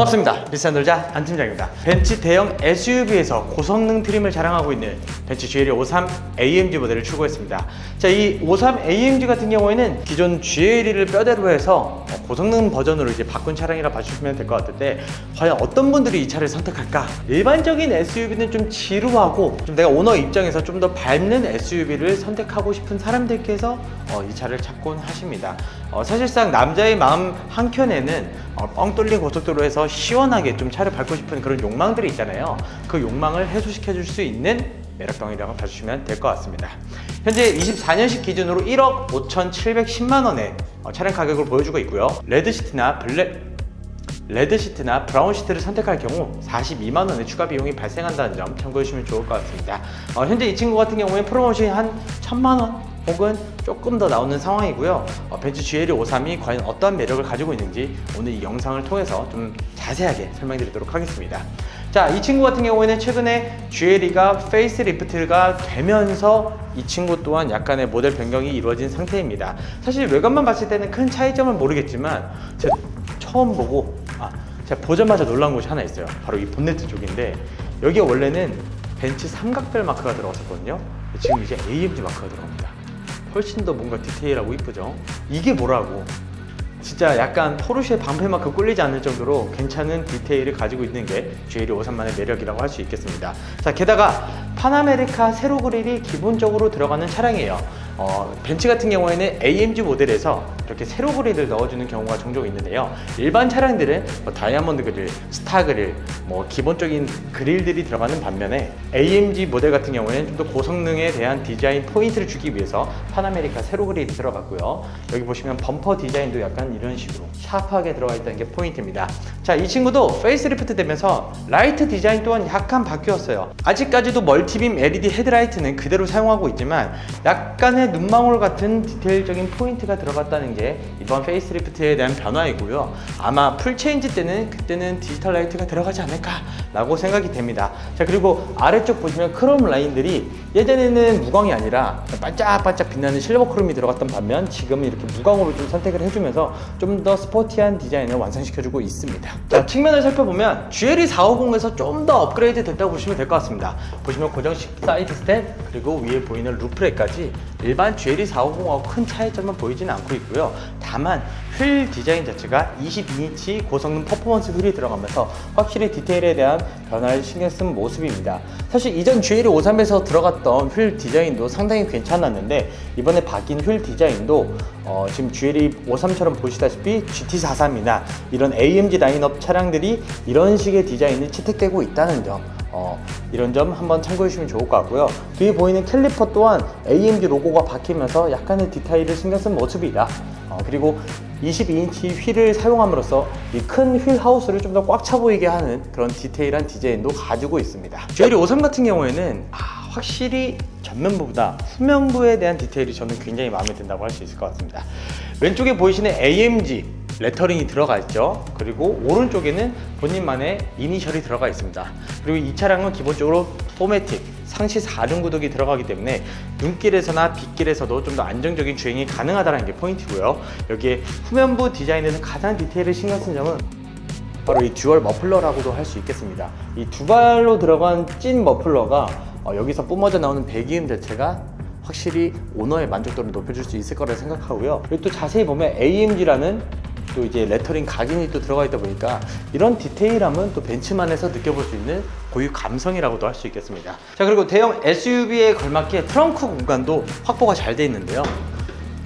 반갑습니다. 리산 놀자 안 팀장입니다. 벤츠 대형 SUV에서 고성능 트림을 자랑하고 있는 벤츠 GLE 53 AMG 모델을 출고했습니다. 자, 이 53 AMG 같은 경우에는 기존 GLE를 뼈대로 해서 고성능 버전으로 이제 바꾼 차량이라 봐주시면 될 것 같은데, 과연 어떤 분들이 이 차를 선택할까? 일반적인 SUV는 좀 지루하고 좀 내가 오너 입장에서 좀 더 밝는 SUV를 선택하고 싶은 사람들께서 이 차를 찾곤 하십니다. 사실상 남자의 마음 한켠에는 뻥 뚫린 고속도로에서 시원하게 좀 차를 밟고 싶은 그런 욕망들이 있잖아요. 그 욕망을 해소시켜 줄 수 있는 매력덩이라고 봐주시면 될 것 같습니다. 현재 24년식 기준으로 1억 5,710만 원의 차량 가격을 보여주고 있고요. 레드 시트나 브라운 시트를 선택할 경우 42만 원의 추가 비용이 발생한다는 점 참고해 주시면 좋을 것 같습니다. 현재 이 친구 같은 경우에 프로모션이 한 1,000만 원 혹은 조금 더 나오는 상황이고요. 벤츠 GLE 53이 과연 어떠한 매력을 가지고 있는지 오늘 이 영상을 통해서 좀 자세하게 설명드리도록 하겠습니다. 자, 이 친구 같은 경우에는 최근에 GLE가 페이스리프트가 되면서 이 친구 또한 약간의 모델 변경이 이루어진 상태입니다. 사실 외관만 봤을 때는 큰 차이점은 모르겠지만 제가 처음 보고 제가 보자마자 놀란 곳이 하나 있어요. 바로 이 본네트 쪽인데, 여기에 원래는 벤츠 삼각별 마크가 들어갔었거든요. 지금 이제 AMG 마크가 들어갑니다. 훨씬 더 뭔가 디테일하고 이쁘죠? 이게 뭐라고? 진짜 약간 포르쉐 방패 마크 꿀리지 않을 정도로 괜찮은 디테일을 가지고 있는 게 GLE 53만의 매력이라고 할 수 있겠습니다. 자, 게다가 파나메리카 세로 그릴이 기본적으로 들어가는 차량이에요. 벤츠 같은 경우에는 AMG 모델에서 이렇게 세로 그릴을 넣어주는 경우가 종종 있는데요. 일반 차량들은 다이아몬드 그릴, 스타 그릴, 기본적인 그릴들이 들어가는 반면에 AMG 모델 같은 경우에는 좀 더 고성능에 대한 디자인 포인트를 주기 위해서 파나메리카 세로 그릴이 들어갔고요. 여기 보시면 범퍼 디자인도 약간 이런 식으로 샤프하게 들어가 있다는 게 포인트입니다. 자, 이 친구도 페이스리프트 되면서 라이트 디자인 또한 약간 바뀌었어요. 아직까지도 멀티빔 LED 헤드라이트는 그대로 사용하고 있지만 약간의 눈망울 같은 디테일적인 포인트가 들어갔다는 게 이번 페이스리프트에 대한 변화이고요. 아마 풀체인지 때는 그때는 디지털 라이트가 들어가지 않을까 라고 생각이 됩니다. 자, 그리고 아래쪽 보시면 크롬 라인들이 예전에는 무광이 아니라 반짝반짝 빛나는 실버 크롬이 들어갔던 반면 지금은 이렇게 무광으로 좀 선택을 해주면서 좀 더 스포티한 디자인을 완성시켜주고 있습니다. 자, 측면을 살펴보면 GLE 450에서 좀 더 업그레이드 됐다고 보시면 될 것 같습니다. 보시면 고정식 사이드 스탠, 그리고 위에 보이는 루프렉까지 일반 GLE 450하고 큰 차이점은 보이지는 않고 있고요. 다만 휠 디자인 자체가 22인치 고성능 퍼포먼스 휠이 들어가면서 확실히 디테일에 대한 변화를 신경 쓴 모습입니다. 사실 이전 GLE 53에서 들어갔던 휠 디자인도 상당히 괜찮았는데, 이번에 바뀐 휠 디자인도 지금 GLE 53처럼 보시다시피 GT43이나 이런 AMG 라인업 차량들이 이런 식의 디자인이 채택되고 있다는 점, 이런 점 한번 참고해 주시면 좋을 것 같고요. 뒤에 보이는 캘리퍼 또한 AMG 로고가 바뀌면서 약간의 디테일을 신경 쓴 모습이다. 그리고 22인치 휠을 사용함으로써 이 큰 휠 하우스를 좀 더 꽉 차 보이게 하는 그런 디테일한 디자인도 가지고 있습니다. GLE 53 같은 경우에는 확실히 전면부보다 후면부에 대한 디테일이 저는 굉장히 마음에 든다고 할 수 있을 것 같습니다. 왼쪽에 보이시는 AMG 레터링이 들어가 있죠. 그리고 오른쪽에는 본인만의 이니셜이 들어가 있습니다. 그리고 이 차량은 기본적으로 포매틱 상시 4륜 구동이 들어가기 때문에 눈길에서나 빗길에서도 좀 더 안정적인 주행이 가능하다는 게 포인트고요. 여기에 후면부 디자인에서 가장 디테일을 신경 쓴 점은 바로 이 듀얼 머플러라고도 할 수 있겠습니다. 이 두 발로 들어간 찐 머플러가 여기서 뿜어져 나오는 배기음 자체가 확실히 오너의 만족도를 높여줄 수 있을 거라 생각하고요. 그리고 또 자세히 보면 AMG라는 또 이제 레터링 각인이 또 들어가 있다 보니까 이런 디테일함은 또 벤츠만에서 느껴볼 수 있는 고유 감성이라고도 할 수 있겠습니다. 자, 그리고 대형 SUV에 걸맞게 트렁크 공간도 확보가 잘 되어 있는데요.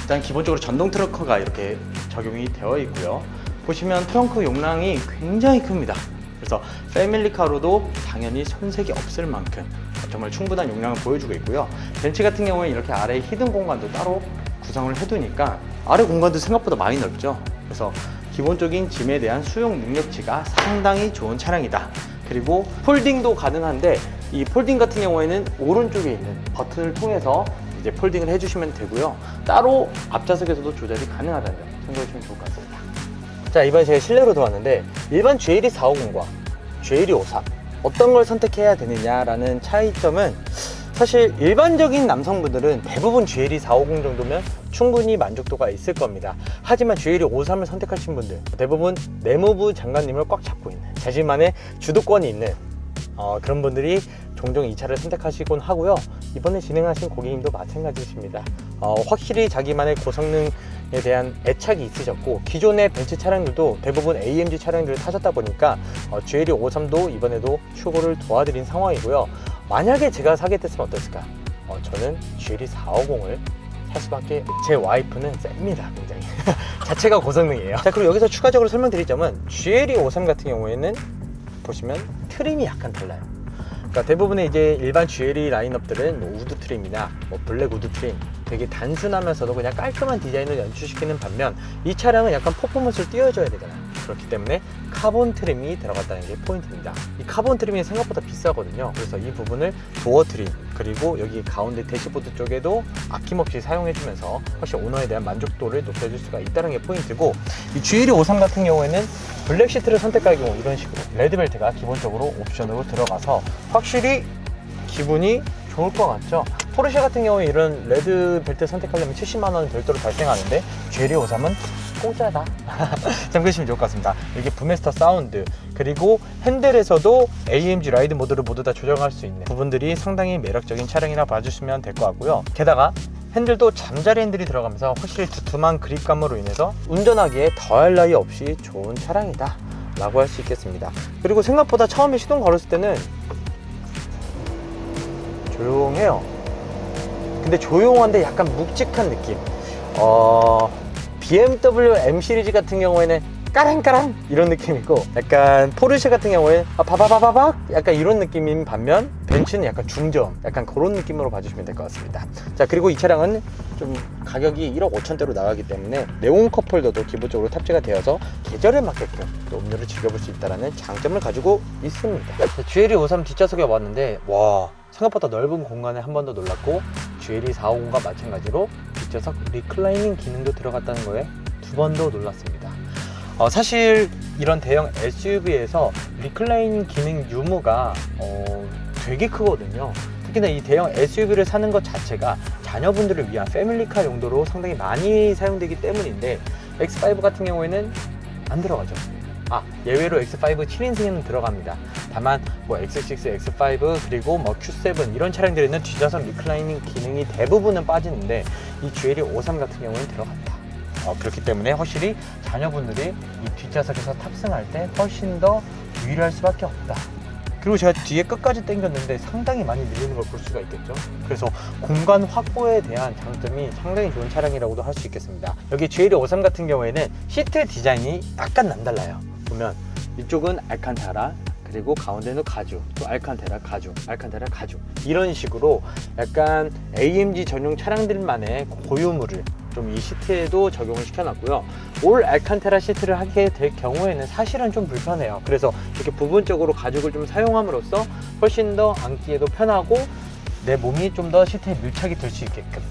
일단 기본적으로 전동 트렁크가 이렇게 적용이 되어 있고요. 보시면 트렁크 용량이 굉장히 큽니다. 그래서 패밀리카로도 당연히 손색이 없을 만큼 정말 충분한 용량을 보여주고 있고요. 벤츠 같은 경우에 이렇게 아래 히든 공간도 따로 구성을 해두니까 아래 공간도 생각보다 많이 넓죠. 그래서 기본적인 짐에 대한 수용 능력치가 상당히 좋은 차량이다. 그리고 폴딩도 가능한데, 이 폴딩 같은 경우에는 오른쪽에 있는 버튼을 통해서 이제 폴딩을 해주시면 되고요. 따로 앞좌석에서도 조절이 가능하다는 점 참고해주시면 좋을 것 같습니다. 자, 이번에 제가 실내로 들어왔는데 일반 GLE 450과 GLE 53 어떤 걸 선택해야 되느냐라는 차이점은 사실 일반적인 남성분들은 대부분 GLE 450 정도면 충분히 만족도가 있을 겁니다. 하지만 GLE 53을 선택하신 분들 대부분 내무부 장관님을 꽉 잡고 있는 자신만의 주도권이 있는 그런 분들이 종종 이 차를 선택하시곤 하고요. 이번에 진행하신 고객님도 마찬가지십니다. 확실히 자기만의 고성능에 대한 애착이 있으셨고 기존의 벤츠 차량들도 대부분 AMG 차량들을 타셨다 보니까 GLE 53도 이번에도 출고를 도와드린 상황이고요. 만약에 제가 사게 됐으면 어땠을까? 저는 GLE 450을 살 수밖에. 제 와이프는 셉니다, 굉장히. 자체가 고성능이에요. 자, 그리고 여기서 추가적으로 설명드릴 점은 GLE 53 같은 경우에는 보시면 트림이 약간 달라요. 그러니까 대부분의 이제 일반 GLE 라인업들은 뭐 우드 트림이나 뭐 블랙 우드 트림 되게 단순하면서도 그냥 깔끔한 디자인을 연출시키는 반면 이 차량은 약간 퍼포먼스를 띄워줘야 되잖아요. 그렇기 때문에 카본 트림이 들어갔다는 게 포인트입니다. 이 카본 트림이 생각보다 비싸거든요. 그래서 이 부분을 도어 트림 그리고 여기 가운데 대시보드 쪽에도 아낌없이 사용해주면서 훨씬 오너에 대한 만족도를 높여줄 수가 있다는 게 포인트고, 이 GLE 53 같은 경우에는 블랙 시트를 선택할 경우 이런 식으로 레드벨트가 기본적으로 옵션으로 들어가서 확실히 기분이 좋을 것 같죠. 포르쉐 같은 경우에 이런 레드 벨트 선택하려면 70만 원 별도로 발생하는데 GLE 53은 공짜다. 참고하시면 좋을 것 같습니다. 이게 부메스터 사운드 그리고 핸들에서도 AMG 라이드 모드를 모두 다 조정할 수 있는 부분들이 상당히 매력적인 차량이라 봐주시면 될 것 같고요. 게다가 핸들도 잠자리 핸들이 들어가면서 확실히 두툼한 그립감으로 인해서 운전하기에 더할 나위 없이 좋은 차량이다 라고 할 수 있겠습니다. 그리고 생각보다 처음에 시동 걸었을 때는 조용해요. 근데 조용한데 약간 묵직한 느낌. BMW M 시리즈 같은 경우에는 까랑까랑 이런 느낌이고, 약간 포르쉐 같은 경우에는 바바바바박 약간 이런 느낌인 반면 벤츠는 약간 중저음 약간 그런 느낌으로 봐주시면 될 것 같습니다. 자, 그리고 이 차량은 좀 가격이 1억 5천대로 나가기 때문에 네온 컵홀더도 기본적으로 탑재가 되어서 계절에 맞게끔 또 음료를 즐겨볼 수 있다는 장점을 가지고 있습니다. 자, GLE 53 뒷좌석에 왔는데 와, 생각보다 넓은 공간에 한 번 더 놀랐고, GLE 450과 마찬가지로 뒷좌석 리클라이닝 기능도 들어갔다는 거에 두 번 더 놀랐습니다. 사실 이런 대형 SUV에서 리클라이닝 기능 유무가 되게 크거든요. 특히나 이 대형 SUV를 사는 것 자체가 자녀분들을 위한 패밀리카 용도로 상당히 많이 사용되기 때문인데 X5 같은 경우에는 안 들어가죠. 예외로 X5 7인승에는 들어갑니다. 다만 뭐 X6, X5 그리고 뭐 Q7 이런 차량들에는 뒷좌석 리클라이닝 기능이 대부분은 빠지는데 이 GLE 53 같은 경우는 들어간다. 그렇기 때문에 확실히 자녀분들이 이 뒷좌석에서 탑승할 때 훨씬 더 유의할 수밖에 없다. 그리고 제가 뒤에 끝까지 당겼는데 상당히 많이 밀리는 걸 볼 수가 있겠죠. 그래서 공간 확보에 대한 장점이 상당히 좋은 차량이라고도 할 수 있겠습니다. 여기 GLE 53 같은 경우에는 시트 디자인이 약간 남달라요. 보면 이쪽은 알칸타라, 그리고 가운데는 가죽, 또 알칸테라 가죽, 알칸테라 가죽, 이런 식으로 약간 AMG 전용 차량들만의 고유물을 좀 이 시트에도 적용을 시켜놨고요. 올 알칸테라 시트를 하게 될 경우에는 사실은 좀 불편해요. 그래서 이렇게 부분적으로 가죽을 좀 사용함으로써 훨씬 더 앉기에도 편하고 내 몸이 좀 더 시트에 밀착이 될 수 있게끔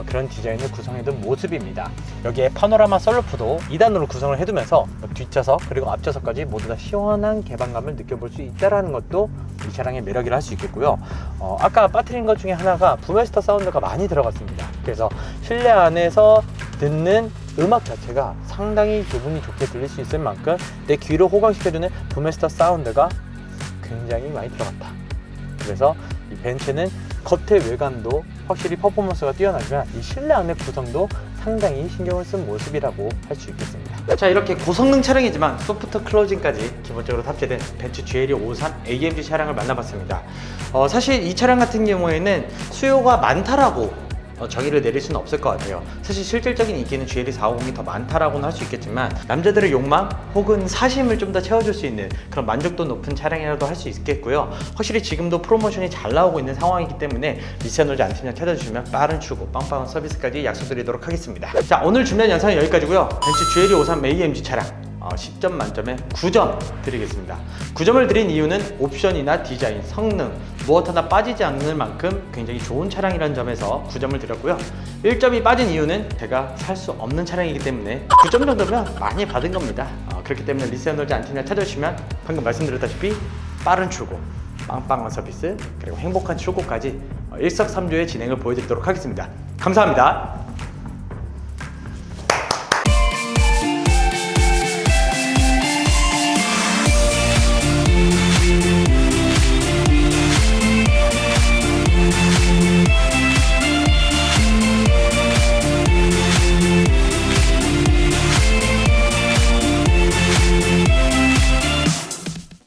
그런 디자인을 구성해둔 모습입니다. 여기에 파노라마 썬루프도 2단으로 구성을 해두면서 뒷좌석 그리고 앞좌석까지 모두 다 시원한 개방감을 느껴볼 수 있다는 것도 이 차량의 매력이라 할 수 있겠고요. 아까 빠뜨린 것 중에 하나가 부메스터 사운드가 많이 들어갔습니다. 그래서 실내 안에서 듣는 음악 자체가 상당히 기분이 좋게 들릴 수 있을 만큼 내 귀를 호강시켜주는 부메스터 사운드가 굉장히 많이 들어갔다. 그래서 이 벤츠는 겉의 외관도 확실히 퍼포먼스가 뛰어나지만 이 실내 안의 구성도 상당히 신경을 쓴 모습이라고 할 수 있겠습니다. 자, 이렇게 고성능 차량이지만 소프트 클로징까지 기본적으로 탑재된 벤츠 GLE 53 AMG 차량을 만나봤습니다. 사실 이 차량 같은 경우에는 수요가 많다라고 정의를 내릴 수는 없을 것 같아요. 사실 실질적인 인기는 GLE 450이 더 많다라고는 할 수 있겠지만 남자들의 욕망 혹은 사심을 좀 더 채워줄 수 있는 그런 만족도 높은 차량이라도 할 수 있겠고요. 확실히 지금도 프로모션이 잘 나오고 있는 상황이기 때문에 리세노즈 안팀장 찾아주시면 빠른 출고 빵빵한 서비스까지 약속드리도록 하겠습니다. 자, 오늘 준비한 영상은 여기까지고요. 벤츠 GLE 53 AMG 차량 10점 만점에 9점 드리겠습니다. 9점을 드린 이유는 옵션이나 디자인, 성능 무엇 하나 빠지지 않는 만큼 굉장히 좋은 차량이라는 점에서 9점을 드렸고요. 1점이 빠진 이유는 제가 살 수 없는 차량이기 때문에 9점 정도면 많이 받은 겁니다. 그렇기 때문에 리세노즈 안팀장 찾아주시면 방금 말씀드렸다시피 빠른 출고, 빵빵한 서비스 그리고 행복한 출고까지 일석삼조의 진행을 보여드리도록 하겠습니다. 감사합니다.